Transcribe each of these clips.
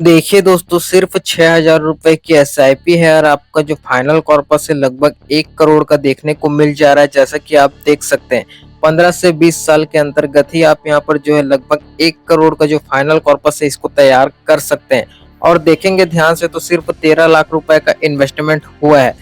देखिए दोस्तों, सिर्फ 6,000 रुपए की एसआईपी है और आपका जो फाइनल कॉर्पस है लगभग 1 करोड़ का देखने को मिल जा रहा है। जैसा कि आप देख सकते हैं, 15 से 20 साल के अंतर्गत ही आप यहाँ पर जो है लगभग 1 करोड़ का जो फाइनल कॉर्पस है इसको तैयार कर सकते हैं। और देखेंगे ध्यान से तो सिर्फ 13 लाख रुपए का इन्वेस्टमेंट हुआ है।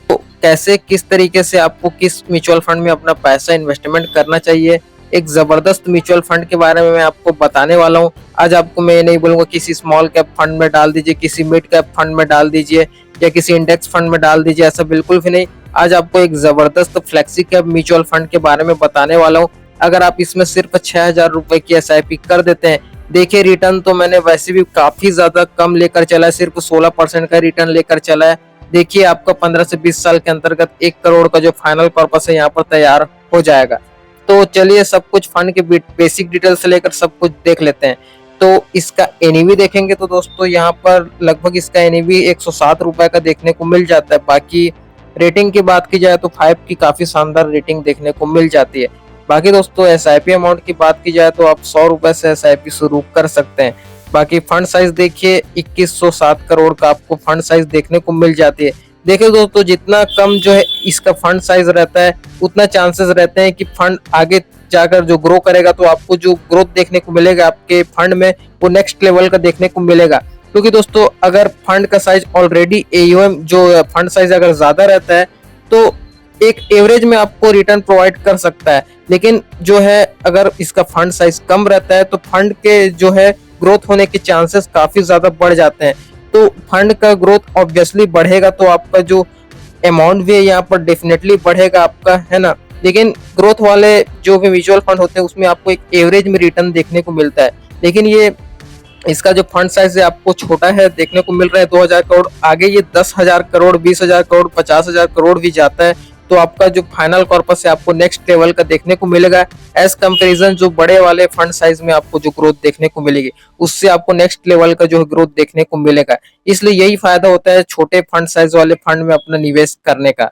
तो कैसे, किस तरीके से आपको किस म्यूचुअल फंड में अपना पैसा इन्वेस्टमेंट करना चाहिए, एक जबरदस्त म्यूचुअल फंड के बारे में मैं आपको बताने वाला हूँ। आज आपको मैं ये नहीं बोलूंगा किसी स्मॉल कैप फंड में डाल दीजिए, किसी मिड कैप फंड में डाल दीजिए या किसी इंडेक्स फंड में डाल दीजिए, ऐसा बिल्कुल भी नहीं। आज आपको एक जबरदस्त फ्लेक्सी कैप म्यूचुअल फंड के बारे में बताने वाला हूँ। अगर आप इसमें सिर्फ 6,000 रुपए की एसआईपी कर देते हैं, देखिए रिटर्न तो मैंने वैसे भी काफी ज्यादा कम लेकर चला है, सिर्फ 16% का रिटर्न लेकर चला है। देखिए आपका 15 से 20 साल के अंतर्गत 1 करोड़ का जो फाइनल पर्पस है यहाँ पर तैयार हो जाएगा। तो चलिए सब कुछ फंड के बेसिक डिटेल से लेकर सब कुछ देख लेते हैं। तो इसका एनईवी देखेंगे तो दोस्तों यहाँ पर लगभग इसका एनईवी 107 रुपए का देखने को मिल जाता है। बाकी रेटिंग की बात की जाए तो 5 की काफी शानदार रेटिंग देखने को मिल जाती है। बाकी दोस्तों एसआईपी अमाउंट की बात की जाए तो आप 100 रुपए से एसआईपी शुरू कर सकते हैं। बाकी फंड साइज देखिए 2107 करोड़ का आपको फंड साइज देखने को मिल जाती है। देखिए दोस्तों, जितना कम जो है इसका फंड साइज रहता है उतना चांसेस रहते हैं कि फंड आगे जाकर जो ग्रो करेगा तो आपको जो ग्रोथ देखने को मिलेगा आपके फंड में वो नेक्स्ट लेवल का देखने को मिलेगा। क्योंकि दोस्तों अगर फंड का साइज ऑलरेडी एयूएम जो फंड साइज अगर ज्यादा रहता है तो एक एवरेज में आपको रिटर्न प्रोवाइड कर सकता है। लेकिन जो है अगर इसका फंड साइज कम रहता है तो फंड के जो है ग्रोथ होने के चांसेस काफी ज्यादा बढ़ जाते हैं। तो फंड का ग्रोथ ऑब्वियसली बढ़ेगा तो आपका जो अमाउंट भी है यहाँ पर डेफिनेटली बढ़ेगा आपका, है ना। लेकिन ग्रोथ वाले जो भी म्यूचुअल फंड होते हैं उसमें आपको एक एवरेज में रिटर्न देखने को मिलता है। लेकिन ये इसका जो फंड साइज है आपको छोटा है देखने को मिल रहा है 2,000 करोड़। आगे ये 10,000 करोड़, 20,000 करोड़, 50,000 करोड़ भी जाता है तो आपका जो फाइनल कॉर्पस है आपको नेक्स्ट लेवल का देखने को मिलेगा। एज कंपेरिजन जो बड़े वाले फंड साइज में आपको जो ग्रोथ देखने को मिलेगी उससे आपको नेक्स्ट लेवल का जो ग्रोथ देखने को मिलेगा। इसलिए यही फायदा होता है छोटे फंड साइज वाले फंड में अपना निवेश करने का।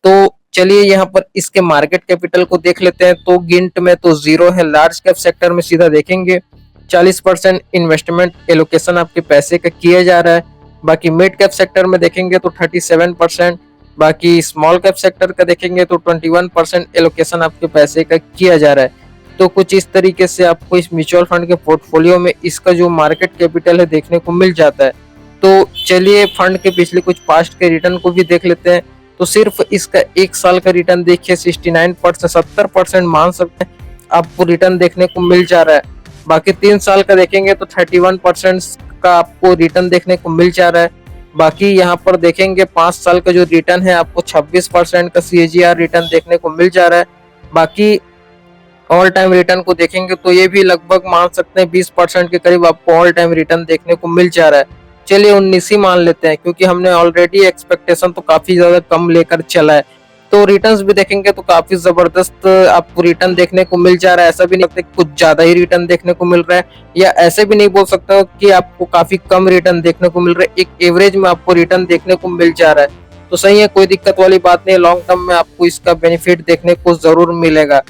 तो चलिए यहाँ पर इसके मार्केट कैपिटल को देख लेते हैं। तो गिंट में तो जीरो है। लार्ज कैप सेक्टर में सीधा देखेंगे 40% इन्वेस्टमेंट एलोकेशन आपके पैसे का किया जा रहा है। बाकी मिड कैप सेक्टर में देखेंगे तो 37%। बाकी स्मॉल कैप सेक्टर का देखेंगे तो 21% एलोकेशन आपके पैसे का किया जा रहा है। तो कुछ इस तरीके से आपको इस म्यूचुअल फंड के पोर्टफोलियो में इसका जो मार्केट कैपिटल है देखने को मिल जाता है। तो चलिए फंड के पिछले कुछ पास्ट के रिटर्न को भी देख लेते हैं। तो सिर्फ इसका 1 साल का रिटर्न देखिए 69%, 70% मान सकते हैं आपको रिटर्न देखने को मिल जा रहा है। बाकी 3 साल का देखेंगे तो 31% का आपको रिटर्न देखने को मिल जा रहा है। बाकी यहाँ पर देखेंगे 5 साल का जो रिटर्न है आपको 26% का सीएजीआर रिटर्न देखने को मिल जा रहा है। बाकी ऑल टाइम रिटर्न को देखेंगे तो ये भी लगभग मान सकते हैं 20% के करीब आपको ऑल टाइम रिटर्न देखने को मिल जा रहा है। चलिए 19 ही मान लेते हैं क्योंकि हमने ऑलरेडी एक्सपेक्टेशन तो काफी ज्यादा कम लेकर चला है। तो रिटर्न्स भी देखेंगे तो काफी जबरदस्त आपको रिटर्न देखने को मिल जा रहा है। ऐसा भी नहीं लगता कुछ ज्यादा ही रिटर्न देखने को मिल रहा है, या ऐसे भी नहीं बोल सकता कि आपको काफी कम रिटर्न देखने को मिल रहा है। एक एवरेज में आपको रिटर्न देखने को मिल जा रहा है तो सही है, कोई दिक्कत वाली बात नहीं है। लॉन्ग टर्म में आपको इसका बेनिफिट देखने को जरूर मिलेगा।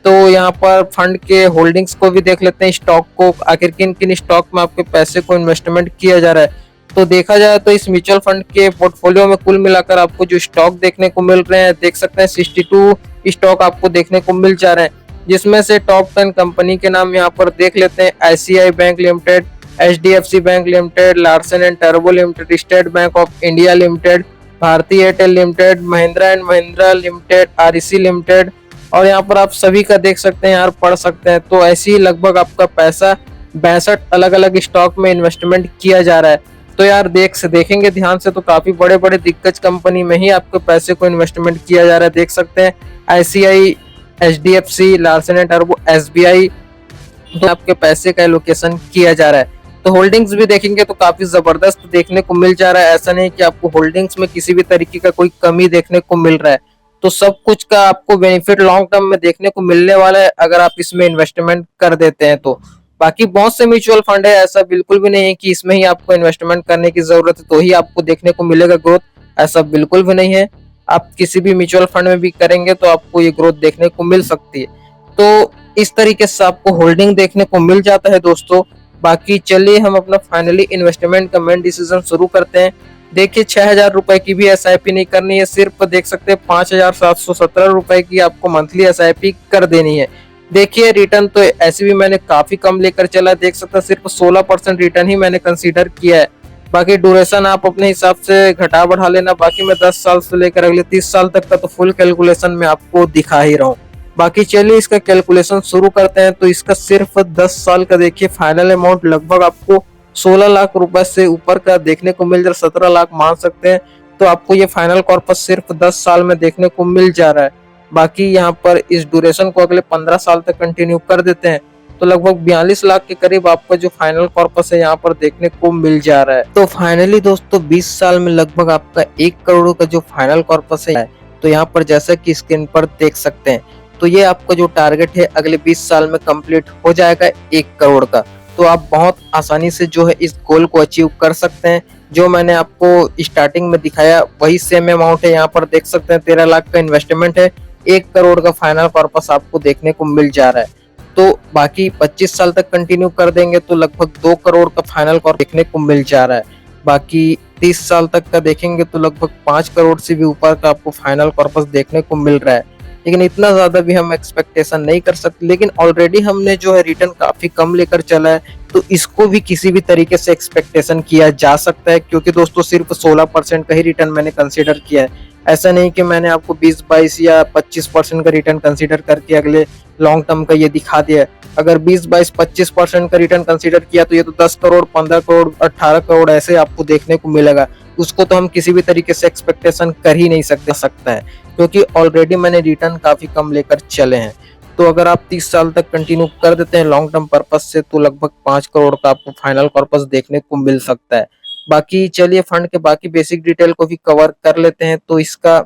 तो यहाँ पर फंड के होल्डिंग्स को भी देख लेते हैं, स्टॉक को आखिर किन किन स्टॉक में आपके पैसे को इन्वेस्टमेंट किया जा रहा है। तो देखा जाए तो इस म्यूचुअल फंड के पोर्टफोलियो में कुल मिलाकर आपको जो स्टॉक देखने को मिल रहे हैं देख सकते हैं 62 स्टॉक आपको देखने को मिल जा रहे हैं। जिसमें से टॉप 10 कंपनी के नाम यहाँ पर देख लेते हैं। ICI bank limited, HDFC bank limited, Larsen and टर्बो limited, state bank of India limited, Bharti Airtel limited, Mahindra and Mahindra limited, REC limited. और यहाँ पर आप सभी का देख सकते हैं यार, पढ़ सकते हैं। तो ऐसे ही लगभग आपका पैसा 62 अलग अलग स्टॉक में इन्वेस्टमेंट किया जा रहा है। तो यार देखेंगे ध्यान से तो काफी बड़े बड़े दिग्गज कंपनी में ही आपके पैसे को इन्वेस्टमेंट किया जा रहा है। देख सकते हैं ICI, HDFC, Larsen and turbo, SBI, तो आपके पैसे का एलोकेशन किया जा रहा है। तो होल्डिंग्स भी देखेंगे तो काफी जबरदस्त देखने को मिल जा रहा है। ऐसा नहीं कि आपको होल्डिंग्स में किसी भी तरीके का कोई कमी देखने को मिल रहा है। तो सब कुछ का आपको बेनिफिट लॉन्ग टर्म में देखने को मिलने वाला है अगर आप इसमें इन्वेस्टमेंट कर देते हैं तो। बाकी बहुत से म्यूचुअल फंड है, ऐसा बिल्कुल भी नहीं है कि इसमें ही आपको इन्वेस्टमेंट करने की जरूरत है तो ही आपको देखने को मिलेगा ग्रोथ, ऐसा बिल्कुल भी नहीं है। आप किसी भी म्यूचुअल फंड में भी करेंगे तो आपको ये ग्रोथ देखने को मिल सकती है। तो इस तरीके से आपको होल्डिंग देखने को मिल जाता है दोस्तों। बाकी चलिए हम अपना फाइनली इन्वेस्टमेंट का मेन डिसीजन शुरू करते हैं। देखिए 6,000 रुपए की भी एसआईपी नहीं करनी है, सिर्फ देख सकते हैं 5,717 रुपए की आपको मंथली एसआईपी कर देनी है। देखिए रिटर्न तो ऐसे भी मैंने काफी कम लेकर चला, देख सकते हैं सिर्फ 16% रिटर्न ही मैंने कंसीडर किया है। बाकी ड्यूरेशन आप अपने हिसाब से घटा बढ़ा लेना, बाकी मैं 10 साल से लेकर अगले 30 साल तक का तो फुल कैलकुलेशन में आपको दिखा ही रहा हूँ। बाकी चलिए इसका कैलकुलेशन शुरू करते हैं। तो इसका सिर्फ 10 साल का देखिए फाइनल अमाउंट लगभग आपको 16 लाख रुपए से ऊपर का देखने को मिल जा रहा है, 17 लाख मान सकते हैं। तो आपको ये फाइनल कॉर्पस सिर्फ 10 साल में देखने को मिल जा रहा है। बाकी यहाँ पर इस ड्यूरेशन को अगले 15 साल तक कंटिन्यू कर देते हैं तो लगभग 42 लाख के करीब आपका जो फाइनल कॉर्पस है यहाँ पर देखने को मिल जा रहा है। तो फाइनली दोस्तों 20 साल में लगभग आपका 1 करोड़ का जो फाइनल कॉर्पस है, तो यहाँ पर जैसा कि स्क्रीन पर देख सकते हैं, तो ये आपका जो टारगेट है अगले 20 साल में कंप्लीट हो जाएगा 1 करोड़ का। तो आप बहुत आसानी से जो है इस गोल को अचीव कर सकते हैं। जो मैंने आपको स्टार्टिंग में दिखाया वही सेम अमाउंट है, यहाँ पर देख सकते हैं 13 लाख का इन्वेस्टमेंट है, 1 करोड़ का फाइनल कॉर्पस आपको देखने को मिल जा रहा है। तो बाकी 25 साल तक कंटिन्यू कर देंगे तो लगभग 2 करोड़ का फाइनल कॉर्पस देखने को मिल जा रहा है। बाकी 30 साल तक का देखेंगे तो लगभग 5 करोड़ से भी ऊपर का आपको फाइनल कॉर्पस देखने को मिल रहा है। लेकिन इतना ज्यादा भी हम एक्सपेक्टेशन नहीं कर सकते, लेकिन ऑलरेडी हमने जो है रिटर्न काफी कम लेकर चला है, तो इसको भी किसी भी तरीके से एक्सपेक्टेशन किया जा सकता है। क्योंकि दोस्तों सिर्फ 16% का ही रिटर्न मैंने कंसीडर किया है, ऐसा नहीं कि मैंने आपको 20-22 या 25% का रिटर्न कंसीडर करके अगले लॉन्ग टर्म का ये दिखा दिया है। अगर 20-22-25% का रिटर्न कंसीडर किया तो ये तो 10 करोड़ 15 करोड़ 18 करोड़ ऐसे आपको देखने को मिलेगा। उसको तो हम किसी भी तरीके से एक्सपेक्टेशन कर ही नहीं सकता है, क्योंकि ऑलरेडी मैंने रिटर्न काफी कम लेकर चले हैं। तो अगर आप 30 साल तक कंटिन्यू कर देते हैं लॉन्ग टर्म पर्पज से तो लगभग 5 करोड़ का आपको फाइनल कॉर्पस देखने को मिल सकता है। बाकी चलिए फंड के बाकी बेसिक डिटेल को भी कवर कर लेते हैं। तो इसका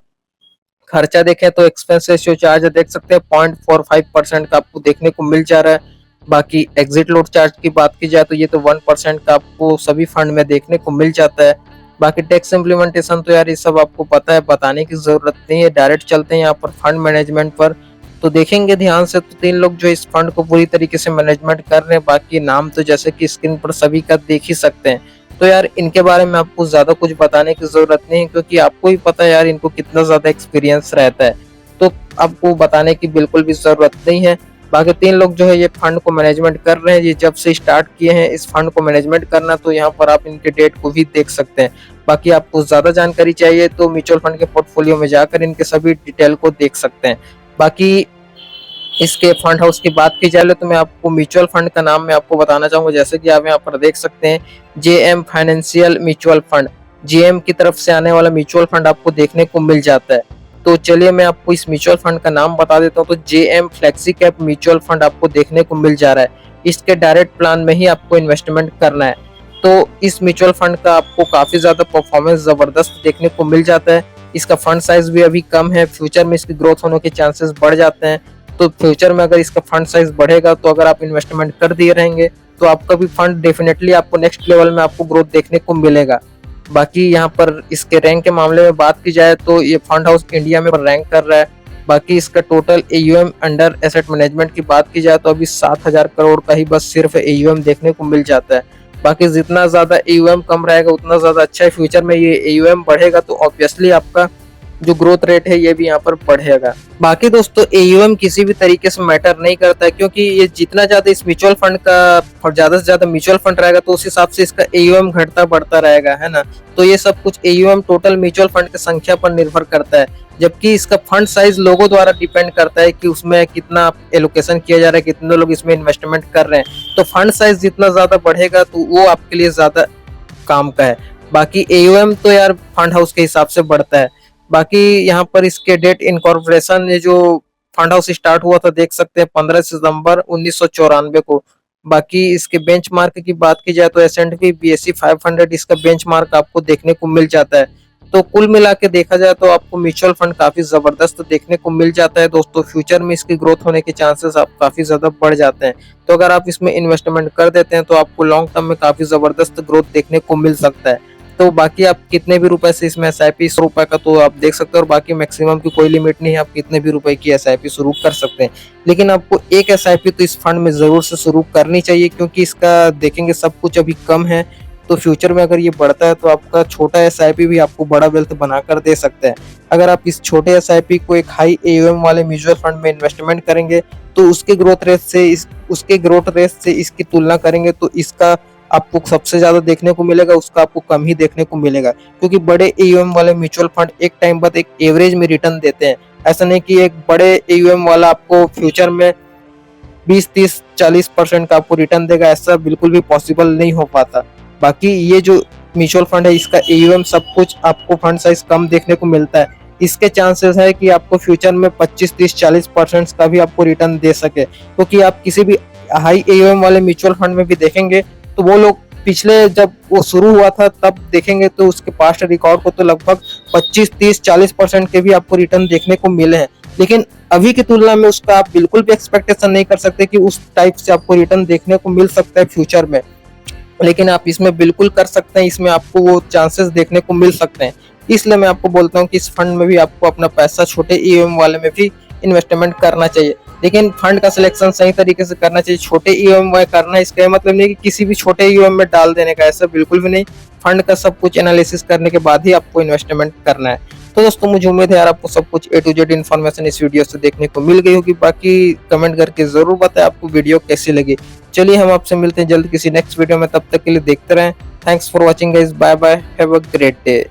खर्चा देखें तो एक्सपेंस रेशियो चार्ज देख सकते हैं 0.45% का आपको देखने को मिल जा रहा है। बाकी एग्जिट लोड चार्ज की बात की जाए तो ये तो 1% का आपको सभी फंड में देखने को मिल जाता है। बाकी टैक्स इम्प्लीमेंटेशन तो यार ये सब आपको पता है, बताने की जरूरत नहीं है, डायरेक्ट चलते हैं यहाँ पर फंड मैनेजमेंट पर। तो देखेंगे ध्यान से तो 3 लोग जो इस फंड को पूरी तरीके से मैनेजमेंट कर रहे हैं। बाकी नाम तो जैसे कि स्क्रीन पर सभी का देख ही सकते हैं। तो यार इनके बारे में आपको ज्यादा कुछ बताने की जरूरत नहीं है, क्योंकि आपको ही पता है यार इनको कितना ज्यादा एक्सपीरियंस रहता है, तो आपको बताने की बिल्कुल भी जरूरत नहीं है। बाकी 3 लोग जो है ये फंड को मैनेजमेंट कर रहे हैं, ये जब से स्टार्ट किए हैं इस फंड को मैनेजमेंट करना, तो यहाँ पर आप इनके डेट को भी देख सकते हैं। बाकी आपको ज्यादा जानकारी चाहिए तो म्यूचुअल फंड के पोर्टफोलियो में जाकर इनके सभी डिटेल को देख सकते हैं। बाकी इसके फंड हाउस की बात की जाए तो मैं आपको म्यूचुअल फंड का नाम मैं आपको बताना चाहूंगा, जैसे कि आप यहाँ पर देख सकते हैं JM financial mutual fund, JM की तरफ से आने वाला म्यूचुअल फंड आपको देखने को मिल जाता है। तो चलिए मैं आपको इस म्यूचुअल फंड का नाम बता देता हूँ। तो JM flexi cap mutual fund आपको देखने को मिल जा रहा है। इसके डायरेक्ट प्लान में ही आपको इन्वेस्टमेंट करना है। तो इस म्यूचुअल फंड का आपको काफी ज्यादा परफॉर्मेंस जबरदस्त देखने को मिल जाता है। इसका फंड साइज भी अभी कम है, फ्यूचर में इसकी ग्रोथ होने के चांसेस बढ़ जाते हैं। तो फ्यूचर में अगर इसका फंड साइज बढ़ेगा तो अगर आप इन्वेस्टमेंट कर दिए रहेंगे तो आपका भी फंड डेफिनेटली आपको नेक्स्ट लेवल में आपको ग्रोथ देखने को मिलेगा। बाकी यहाँ पर इसके रैंक के मामले में बात की जाए तो ये फंड हाउस इंडिया में रैंक कर रहा है। बाकी इसका total AUM under asset management की बात की जाए तो अभी 7,000 करोड़ का ही बस सिर्फ एयूएम देखने को मिल जाता है। बाकी जितना ज्यादा एयूएम कम रहेगा उतना ज्यादा अच्छा है, फ्यूचर में ये एयूएम बढ़ेगा तो ऑब्वियसली आपका जो ग्रोथ रेट है ये भी यहाँ पर बढ़ेगा। बाकी दोस्तों एयूएम किसी भी तरीके से मैटर नहीं करता है, क्योंकि ये जितना ज्यादा इस म्यूचुअल फंड का ज्यादा से ज्यादा म्यूचुअल फंड रहेगा तो उस हिसाब से इसका एयूएम घटता बढ़ता रहेगा, है ना। तो ये सब कुछ एयूएम टोटल म्यूचुअल फंड की संख्या पर निर्भर करता है, जबकि इसका फंड साइज लोगों द्वारा डिपेंड करता है कि उसमें कितना एलोकेशन किया जा रहा है, कितने लोग इसमें इन्वेस्टमेंट कर रहे हैं। तो फंड साइज जितना ज्यादा बढ़ेगा तो वो आपके लिए ज्यादा काम का है। बाकी एयूएम तो यार फंड हाउस के हिसाब से बढ़ता है। बाकी यहाँ पर इसके डेट इनकॉर्पोरेशन ये जो फंड हाउस स्टार्ट हुआ था देख सकते हैं 15 सितंबर 1994 को। बाकी इसके बेंचमार्क की बात की जाए तो S&P BSE 500 इसका बेंचमार्क आपको देखने को मिल जाता है। तो कुल मिला के देखा जाए तो आपको म्यूचुअल फंड काफी जबरदस्त देखने को मिल जाता है दोस्तों। फ्यूचर में इसकी ग्रोथ होने के चांसेस आप काफी ज्यादा बढ़ जाते हैं। तो अगर आप इसमें इन्वेस्टमेंट कर देते हैं तो आपको लॉन्ग टर्म में काफी जबरदस्त ग्रोथ देखने को मिल सकता है। तो बाकी आप कितने भी रुपए से इसमें एसआईपी 100 रुपए का तो आप देख सकते हो, और बाकी मैक्सिमम की कोई लिमिट नहीं है, आप कितने भी रुपए की एसआईपी शुरू कर सकते हैं। लेकिन आपको एक एसआईपी तो इस फंड में जरूर से शुरू करनी चाहिए, क्योंकि इसका देखेंगे सब कुछ अभी कम है, तो फ्यूचर में अगर ये बढ़ता है तो आपका छोटा एसआईपी भी आपको बड़ा वेल्थ बनाकर दे सकता है। अगर आप इस छोटे एसआईपी को एक हाई एयूएम वाले म्यूचुअल फंड में इन्वेस्टमेंट करेंगे तो उसके ग्रोथ रेट से इसकी तुलना करेंगे तो इसका आपको सबसे ज्यादा देखने को मिलेगा, उसका आपको कम ही देखने को मिलेगा, क्योंकि बड़े एयूएम वाले म्यूचुअल फंड एक टाइम बाद एक एवरेज में रिटर्न देते हैं। ऐसा नहीं कि एक बड़े एयूएम वाला आपको फ्यूचर में 20, 30, 40% का आपको रिटर्न देगा, ऐसा बिल्कुल भी पॉसिबल नहीं हो पाता। बाकी ये जो म्यूचुअल फंड है इसका एयूएम सब कुछ आपको फंड साइज कम देखने को मिलता है, इसके चांसेस है कि आपको फ्यूचर में 25, 30, 40% का भी आपको रिटर्न दे सके, क्योंकि आप किसी भी हाई एयूएम वाले म्यूचुअल फंड में भी देखेंगे तो वो लोग पिछले जब वो शुरू हुआ था तब देखेंगे तो उसके पास्ट रिकॉर्ड को तो लगभग 25, 30, 40% के भी आपको रिटर्न देखने को मिले हैं। लेकिन अभी की तुलना में उसका आप बिल्कुल भी एक्सपेक्टेशन नहीं कर सकते कि उस टाइप से आपको रिटर्न देखने को मिल सकता है फ्यूचर में, लेकिन आप इसमें बिल्कुल कर सकते हैं, इसमें आपको वो चांसेस देखने को मिल सकते हैं। इसलिए मैं आपको बोलता हूँ कि इस फंड में भी आपको अपना पैसा छोटे ईएम वाले में भी इन्वेस्टमेंट करना चाहिए, लेकिन फंड का सिलेक्शन सही तरीके से करना चाहिए। छोटे ईएम में करना इसका मतलब नहीं कि किसी भी छोटे ईएम में डाल देने का, ऐसा बिल्कुल भी नहीं। फंड का सब कुछ एनालिसिस करने के बाद ही आपको इन्वेस्टमेंट करना है। तो दोस्तों मुझे उम्मीद है यार आपको सब कुछ ए टू जेड इन्फॉर्मेशन इस वीडियो से देखने को मिल गई होगी। बाकी कमेंट करके जरूर बताएं आपको वीडियो कैसी लगी। चलिए हम आपसे मिलते हैं जल्द किसी नेक्स्ट वीडियो में, तब तक के लिए देखते रहें। Thanks for watching guys, bye bye, have a great day.